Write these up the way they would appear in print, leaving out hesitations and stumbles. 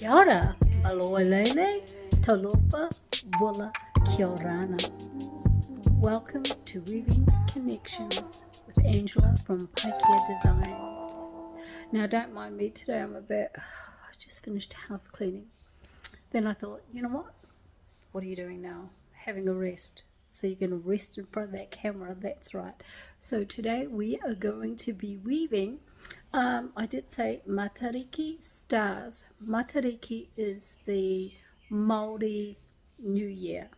Kia ora, aloha lele, talofa, bula, kia orana. Welcome to Weaving Connections with Angela from Paikea Design. Now don't mind me today, I just finished house cleaning. Then I thought, you know what are you doing now? Having a rest. So you're going to rest in front of that camera, that's right. So today we are going to be weaving, I did say Matariki stars. Matariki is the Māori New Year.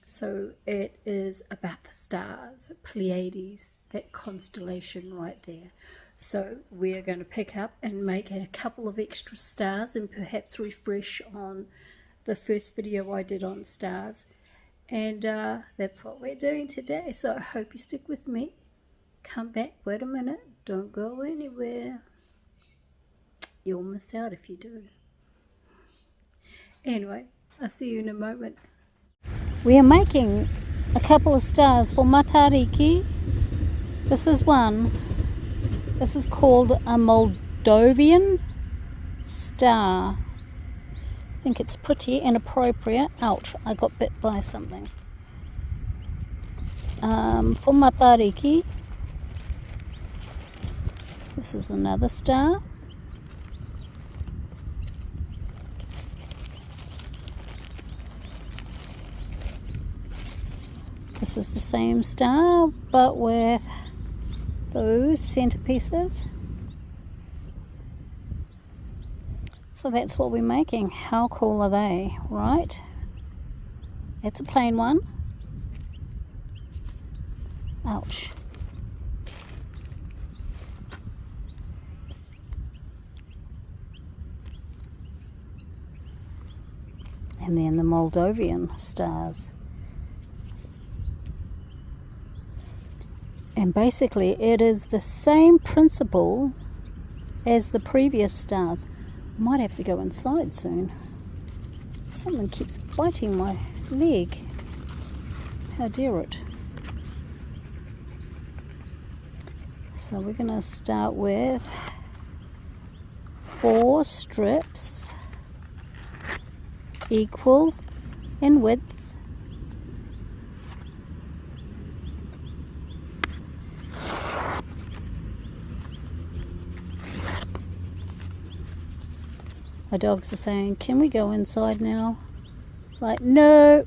So it is about the stars, Pleiades, that constellation right there. So we are going to pick up and make a couple of extra stars and perhaps refresh on the first video I did on stars. And that's what we're doing today. So I hope you stick with me. Come back, wait a minute, don't go anywhere. You'll miss out if you do. Anyway, I'll see you in a moment. We are making a couple of stars for Matariki. This is one. This is called a Moldovan star. I think it's pretty and appropriate. Ouch, I got bit by something. For Matariki, this is another star. This is the same star, but with those centerpieces. So that's what we're making. How cool are they, right? It's a plain one. Ouch. And then the Moldovan stars. And basically it is the same principle as the previous stars. Might have to go inside soon. Something keeps biting my leg. How dare it? So we're going to start with 4 strips equal in width. My dogs are saying, can we go inside now? It's like, no,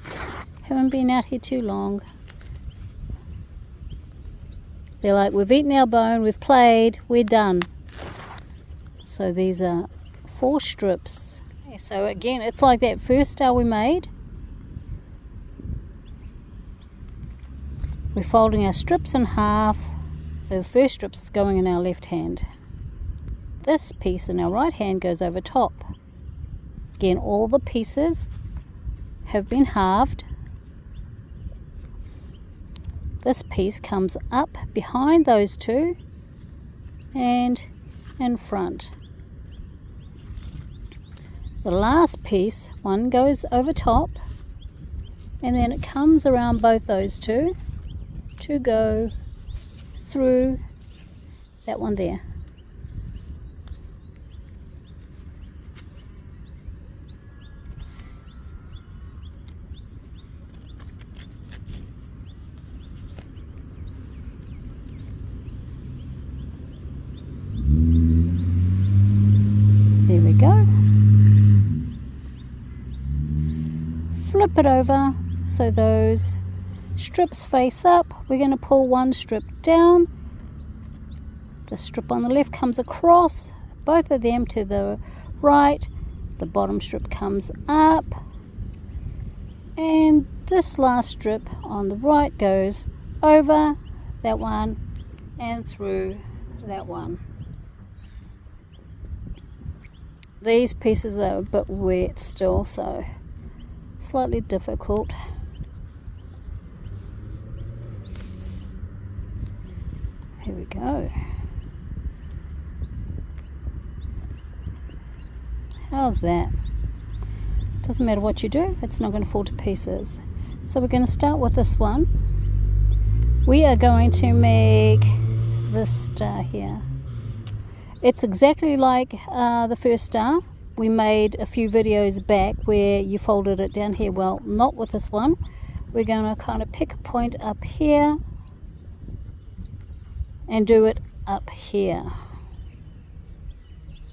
haven't been out here too long. They're like, we've eaten our bone, we've played, we're done. So these are 4 strips. So again, it's like that first star we made. We're folding our strips in half. So the first strip is going in our left hand. This piece in our right hand goes over top. Again, all the pieces have been halved. This piece comes up behind those two and in front. The last piece, one goes over top, and then it comes around both those two to go through that one there. There we go. Flip it over so those strips face up. We're going to pull one strip down. The strip on the left comes across, both of them to the right. The bottom strip comes up. And this last strip on the right goes over that one and through that one. These pieces are a bit wet still, so slightly difficult. Here we go. How's that? Doesn't matter what you do, it's not going to fall to pieces. So we're going to start with this one. We are going to make this star here. It's exactly like the first star, we made a few videos back where you folded it down here. Well, not with this one. We're going to kind of pick a point up here and do it up here.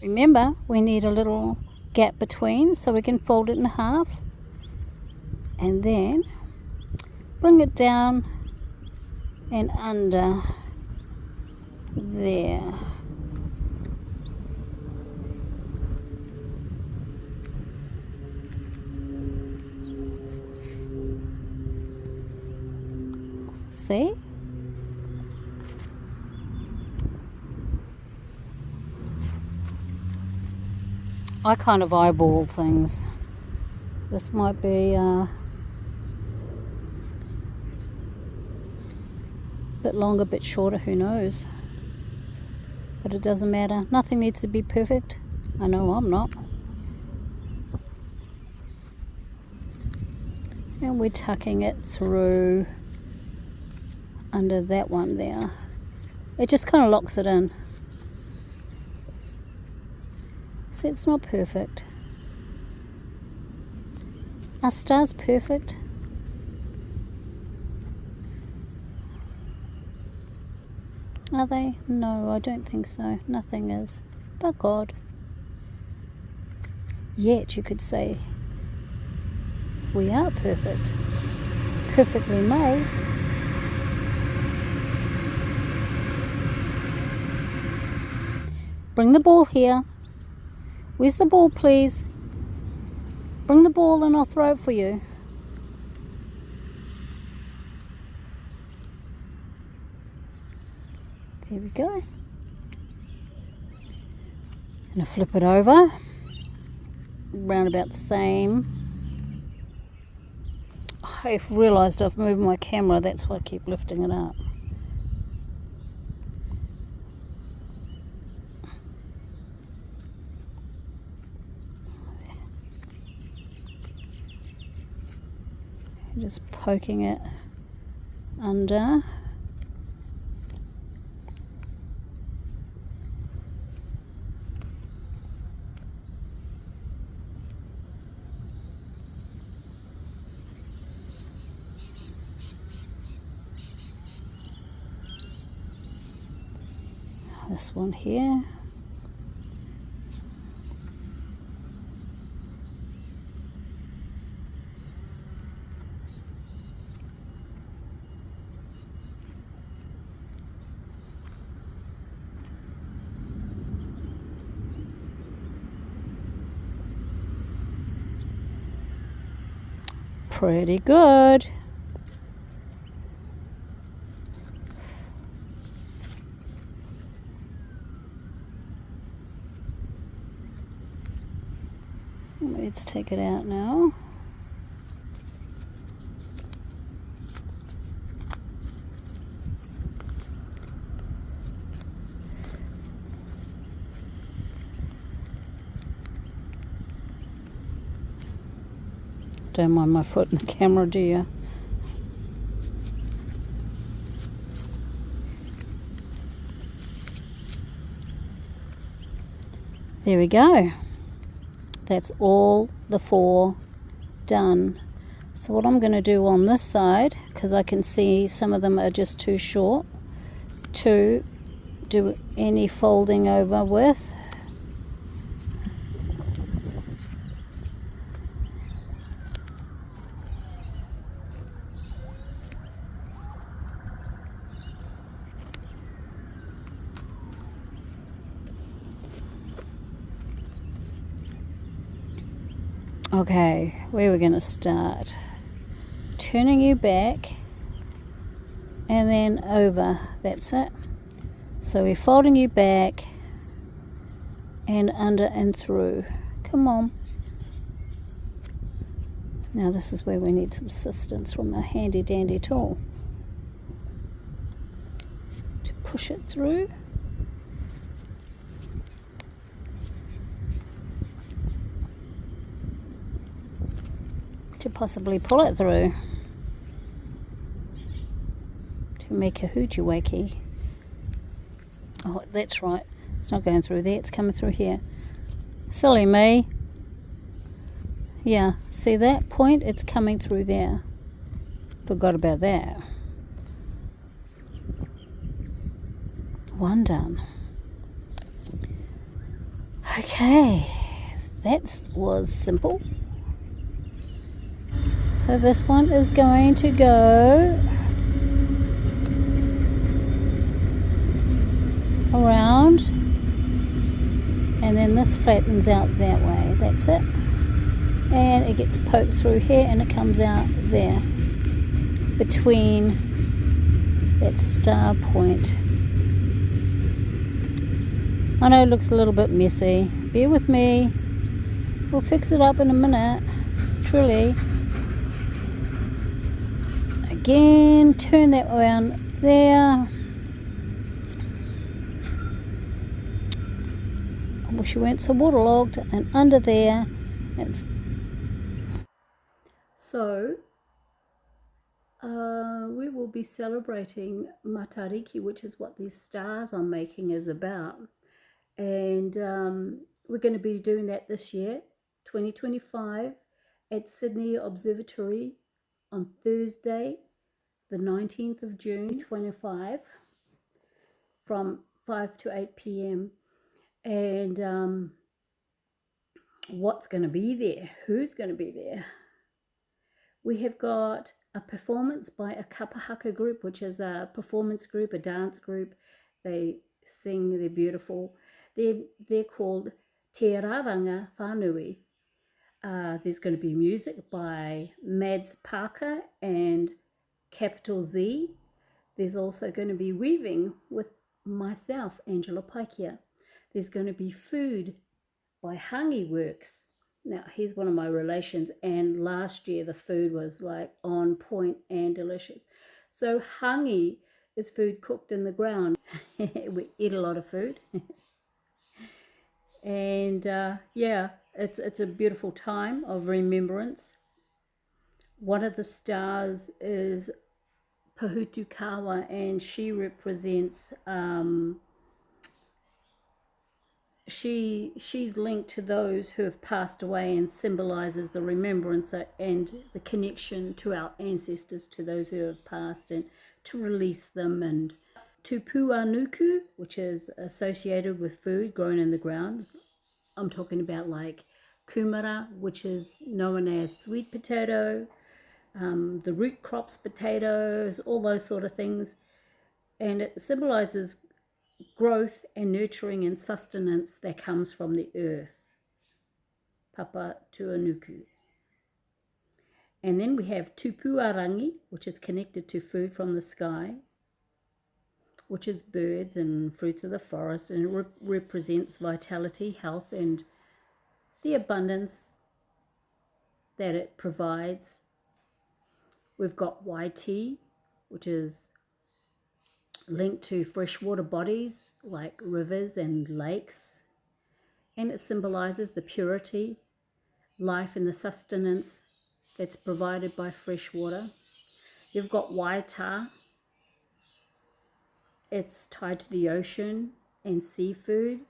Remember, we need a little gap between so we can fold it in half and then bring it down and under there. See? I kind of eyeball things. This might be a bit longer, bit shorter, who knows? But it doesn't matter. Nothing needs to be perfect. I know I'm not. And we're tucking it through under that one there. It just kind of locks it in. So it's not perfect. Are stars perfect? Are they? No, I don't think so. Nothing is. But God. Yet you could say we are perfect. Perfectly made. Bring the ball here. Where's the ball, please? Bring the ball and I'll throw it for you. There we go. And I flip it over. Round about the same. I've realised I've moved my camera, that's why I keep lifting it up. Just poking it under. This one here. Pretty good. Let's take it out now. Don't mind my foot in the camera, do you? There we go. That's all the 4 done. So what I'm going to do on this side, because I can see some of them are just too short to do any folding over with. Okay, where are we going to start? Turning you back and then over, that's it. So we're folding you back and under and through. Come on. Now this is where we need some assistance from a handy dandy tool to push it through. To possibly pull it through to make a hoochie wakey. Oh, that's right, it's not going through there, it's coming through here. Silly me. Yeah, see that point? It's coming through there. Forgot about that. One done. Okay, that was simple. So this one is going to go around, and then this flattens out that way. That's it. And it gets poked through here and it comes out there between that star point. I know it looks a little bit messy. Bear with me. We'll fix it up in a minute. Truly. Again, turn that around there. I wish you weren't so waterlogged. And under there, it's... So, we will be celebrating Matariki, which is what these stars I'm making is about. And we're going to be doing that this year, 2025, at Sydney Observatory on Thursday, the 19th of June, 25, from 5 to 8 p.m. And what's going to be there? Who's going to be there? We have got a performance by a kapahaka group, which is a performance group, a dance group. They sing, they're beautiful. They're called Te Raranga Whanui. There's going to be music by Mads Parker and Capital Z. There's also going to be weaving with myself, Angela Paikia. There's going to be food by Hangi Works. Now, he's one of my relations, and last year the food was like on point and delicious. So Hangi is food cooked in the ground. We eat a lot of food. And yeah, it's a beautiful time of remembrance. One of the stars is Pahutukawa, and she represents she's linked to those who have passed away and symbolizes the remembrance and the connection to our ancestors, to those who have passed, and to release them. And Tupuanuku, which is associated with food grown in the ground. I'm talking about like kumara, which is known as sweet potato, the root crops potatoes, all those sort of things. And it symbolizes growth and nurturing and sustenance that comes from the earth. Papa Tuanuku. And then we have Tupuarangi, which is connected to food from the sky, which is birds and fruits of the forest, and it represents vitality, health, and the abundance that it provides. We've got YT, which is linked to freshwater bodies like rivers and lakes, and it symbolizes the purity, life, and the sustenance that's provided by fresh water. You've got Waita. It's tied to the ocean and seafood.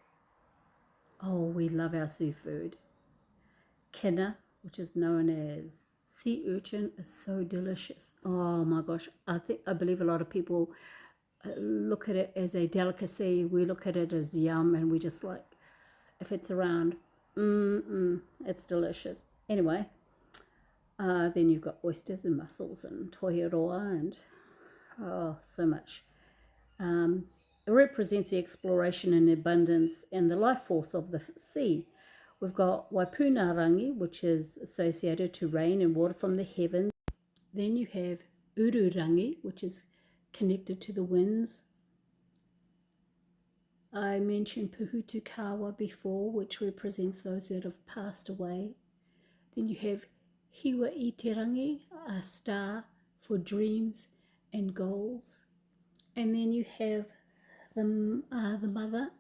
Oh, we love our seafood. Kina, which is known as sea urchin, is so delicious. Oh my gosh, I believe a lot of people look at it as a delicacy. We look at it as yum, and we just like, if it's around, it's delicious. Anyway, then you've got oysters and mussels and tohiroa and so much. It represents the exploration and abundance and the life force of the sea. We've got Waipunarangi, which is associated to rain and water from the heavens. Then you have Ururangi, which is connected to the winds. I mentioned Puhutukawa before, which represents those that have passed away. Then you have Hiwa Iterangi, a star for dreams and goals. And then you have the mother,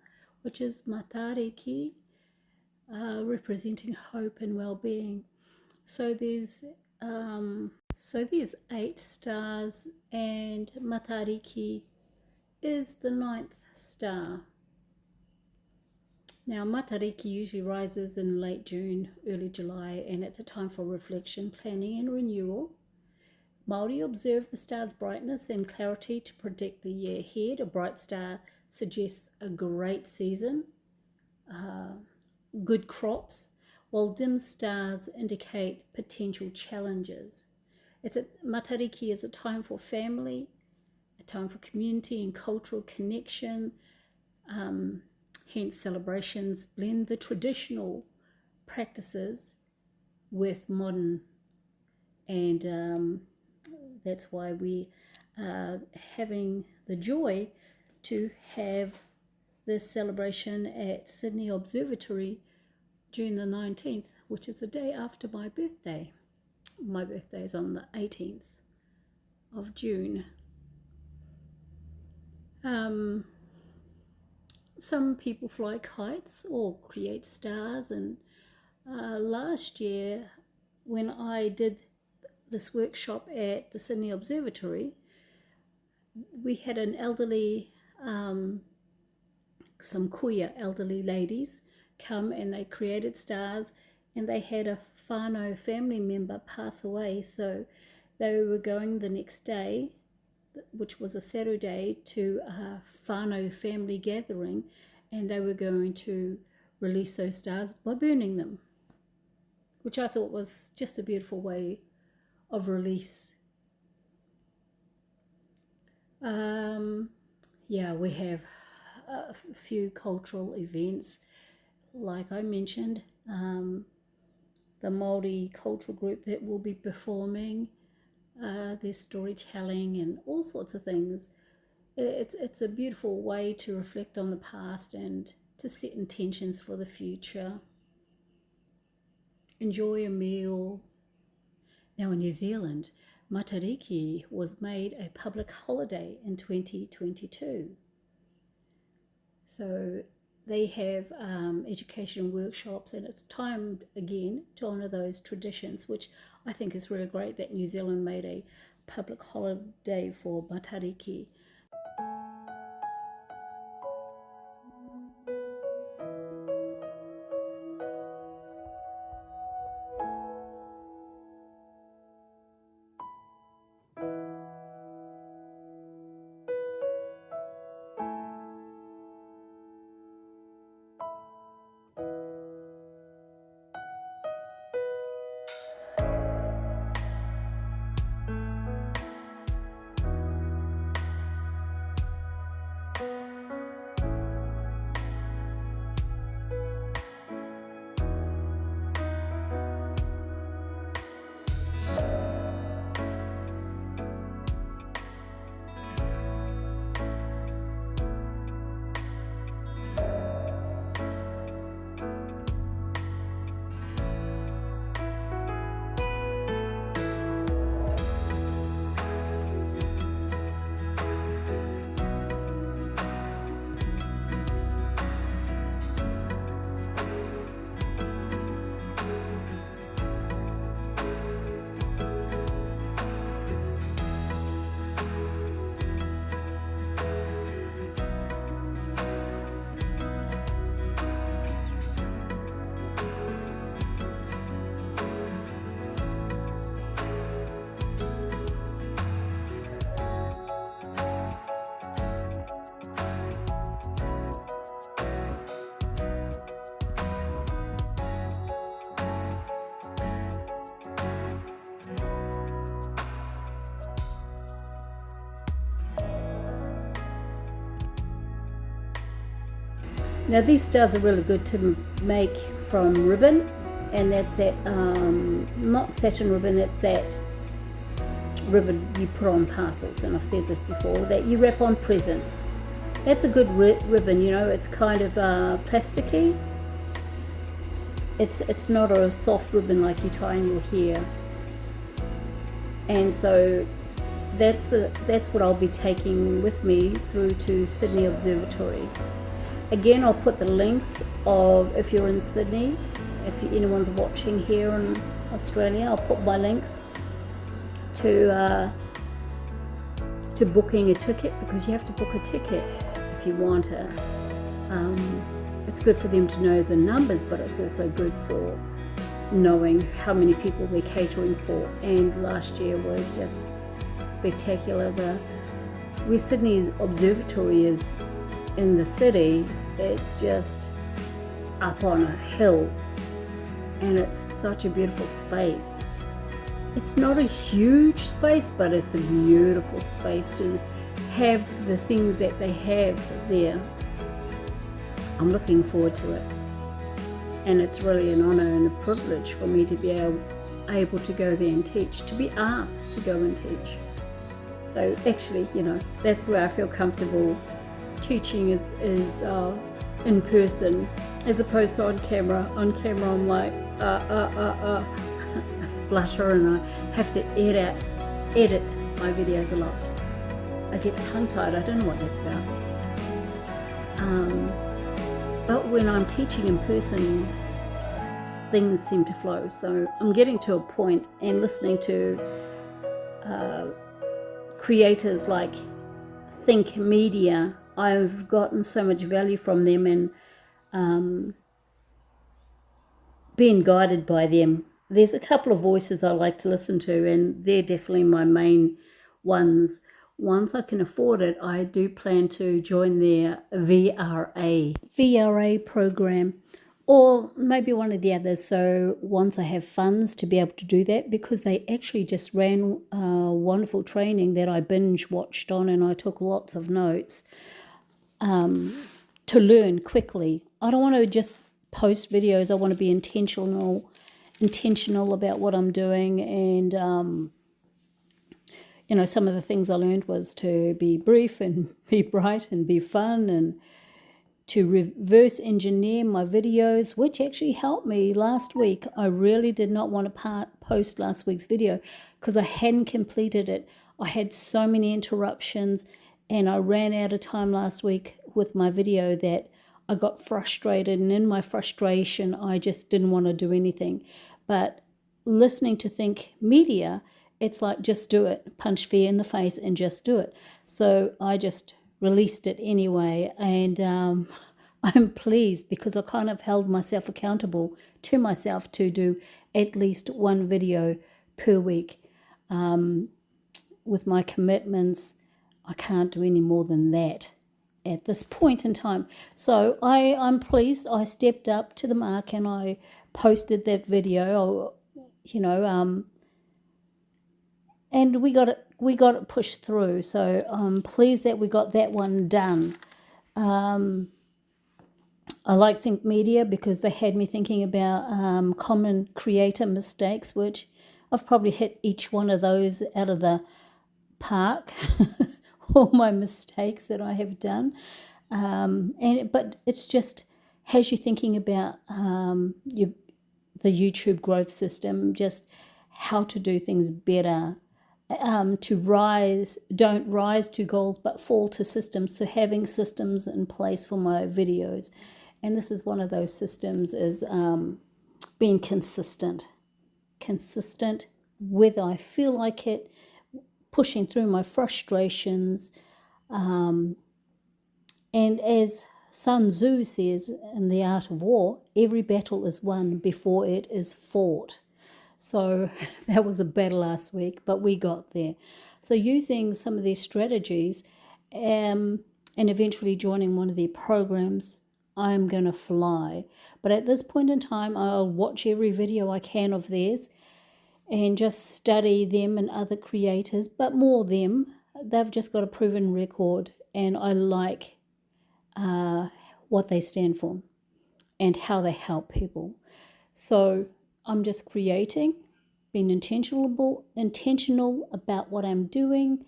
which is Matariki, representing hope and well-being. So there's 8 stars, and Matariki is the 9th star. Now, Matariki usually rises in late June, early July, and it's a time for reflection, planning, and renewal. Māori observe the star's brightness and clarity to predict the year ahead. A bright star suggests a great season, good crops, while dim stars indicate potential challenges. Matariki is a time for family, a time for community and cultural connection. Hence, celebrations blend the traditional practices with modern, and that's why we are having the joy to have this celebration at Sydney Observatory June the 19th, which is the day after my birthday. My birthday is on the 18th of June. Some people fly kites or create stars, and last year when I did this workshop at the Sydney Observatory, we had an elderly, some kuya elderly ladies come, and they created stars, and they had a whānau family member pass away, so they were going the next day, which was a Saturday, to a whānau family gathering, and they were going to release those stars by burning them, which I thought was just a beautiful way of release. Yeah, we have a few cultural events, like I mentioned, the Māori cultural group that will be performing, their storytelling and all sorts of things. It's a beautiful way to reflect on the past and to set intentions for the future. Enjoy a meal. Now in New Zealand, Matariki was made a public holiday in 2022. So they have education workshops, and it's time again to honour those traditions, which I think is really great that New Zealand made a public holiday for Matariki. Now these stars are really good to make from ribbon, and that's that, not satin ribbon, that's that ribbon you put on parcels, and I've said this before, that you wrap on presents. That's a good ribbon, you know, it's kind of plasticky. It's not a soft ribbon like you tie in your hair. And so that's what I'll be taking with me through to Sydney Observatory. Again, I'll put the links of, if you're in Sydney, if anyone's watching here in Australia, I'll put my links to booking a ticket, because you have to book a ticket if you want it's good for them to know the numbers, but it's also good for knowing how many people they're catering for. And last year was just spectacular. Where Sydney's observatory is in the city, it's just up on a hill, and it's such a beautiful space. It's not a huge space, but it's a beautiful space to have the things that they have there. I'm looking forward to it, and it's really an honor and a privilege for me to be able to go there and teach, to be asked to go and teach. So actually, that's where I feel comfortable teaching is in person, as opposed to on camera. On camera I'm like I splutter, and I have to edit my videos a lot. I get tongue-tied. I don't know what that's about. But when I'm teaching in person, things seem to flow. So I'm getting to a point, and listening to creators like Think Media, I've gotten so much value from them, and being guided by them. There's a couple of voices I like to listen to, and they're definitely my main ones. Once I can afford it, I do plan to join their VRA program, or maybe one of the others. So once I have funds to be able to do that, because they actually just ran a wonderful training that I binge watched on, and I took lots of notes to learn quickly. I don't want to just post videos. I want to be intentional about what I'm doing. And some of the things I learned was to be brief and be bright and be fun, and to reverse engineer my videos, which actually helped me last week. I really did not want to post last week's video because I hadn't completed it. I had so many interruptions, and I ran out of time last week with my video that I got frustrated, and in my frustration I just didn't want to do anything. But listening to Think Media, it's like, just do it, punch fear in the face and just do it. So I just released it anyway, and I'm pleased because I kind of held myself accountable to myself to do at least one video per week. With my commitments, I can't do any more than that at this point in time. So I'm pleased. I stepped up to the mark, and I posted that video, and we got it pushed through. So I'm pleased that we got that one done. I like Think Media because they had me thinking about common creator mistakes, which I've probably hit each one of those out of the park. All my mistakes that I have done, but it's just has you thinking about the YouTube growth system, just how to do things better, don't rise to goals but fall to systems. So having systems in place for my videos, and this is one of those systems, is being consistent whether I feel like it, pushing through my frustrations, and as Sun Tzu says in The Art of War, every battle is won before it is fought. So that was a battle last week, but we got there. So using some of these strategies, and eventually joining one of their programs, I'm going to fly. But at this point in time, I'll watch every video I can of theirs and just study them and other creators, but more them. They've just got a proven record, and I like what they stand for and how they help people. So I'm just creating, being intentional about what I'm doing,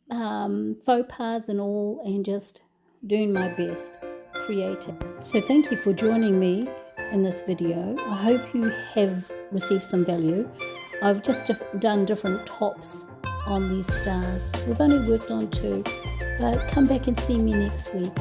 faux pas and all, and just doing my best, creating. So thank you for joining me in this video. I hope you have received some value. I've just done different tops on these stars. We've only worked on 2, but come back and see me next week.